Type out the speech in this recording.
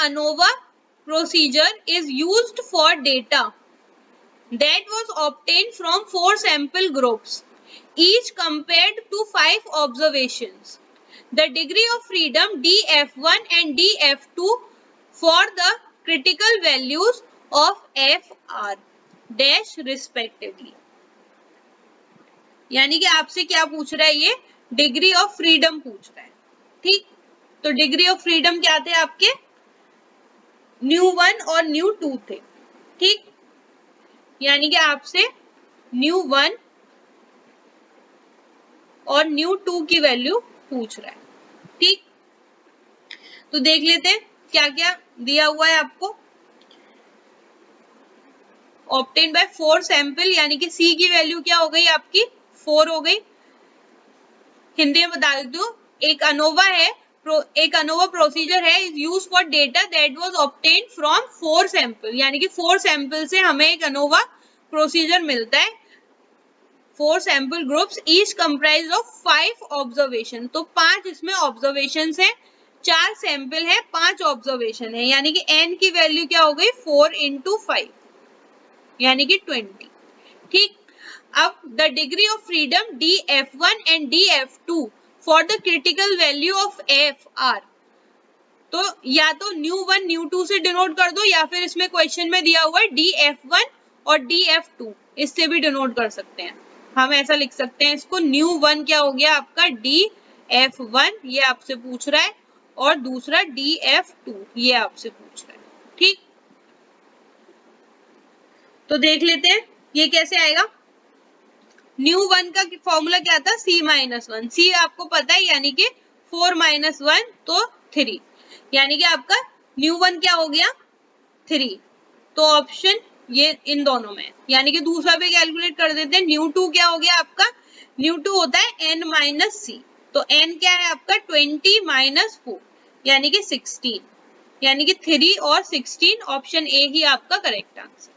ANOVA procedure is used for data that was obtained from 4 sample groups, each compared to 5 observations. The degree of freedom dF1 and dF2 for the critical values of F are dash respectively. यानी कि आपसे क्या पूछ रहा है, ये degree of freedom पूछ रहा है. ठीक, तो डिग्री ऑफ फ्रीडम क्या थे आपके, ν1 और ν2 थे. ठीक, यानी कि आपसे ν1 और ν2 की वैल्यू पूछ रहा है. ठीक, तो देख लेते हैं क्या क्या दिया हुआ है आपको. ऑब्टेन बाय 4 सैंपल, यानी कि सी की वैल्यू क्या हो गई आपकी 4 हो गई. हिंदी में बता देती हूँ, एक अनोवा है, एक अनोवा प्रोसीजर है, is use for data that was obtained from 4 sample, यानी कि 4 सैंपल से हमें एक अनोवा प्रोसीजर मिलता है. 4 sample groups each comprise of 5 observation, तो 5 इसमें ऑब्जर्वेशन है, 4 सैंपल है, 5 ऑब्जर्वेशन है, यानी कि n की वैल्यू क्या हो गई 4 into 5 यानी कि 20. ठीक, अब the degree of freedom dF1 and dF2 for the critical value of F are, तो या तो ν1 ν2 से डिनोट कर दो, या फिर इसमें क्वेश्चन में दिया हुआ है dF1 और dF2, इससे भी डिनोट कर सकते हैं. हम ऐसा लिख सकते हैं इसको, ν1 क्या हो गया आपका dF1, ये आपसे पूछ रहा है, और दूसरा dF2 ये आपसे पूछ रहा है. ठीक, तो देख लेते हैं ये कैसे आएगा. ν1 का फॉर्मूला क्या था, C-1, C आपको पता है, यानी कि 4 - 1 तो 3, यानी कि आपका ν1 क्या हो गया 3, तो ऑप्शन ये इन दोनों में, यानी कि दूसरा भी कैलकुलेट कर देते हैं. ν2 क्या हो गया आपका, ν2 होता है n - c, तो n क्या है आपका 20 - 4 यानी कि 16, यानी कि 3 और 16, ऑप्शन ए ही आपका करेक्ट आंसर.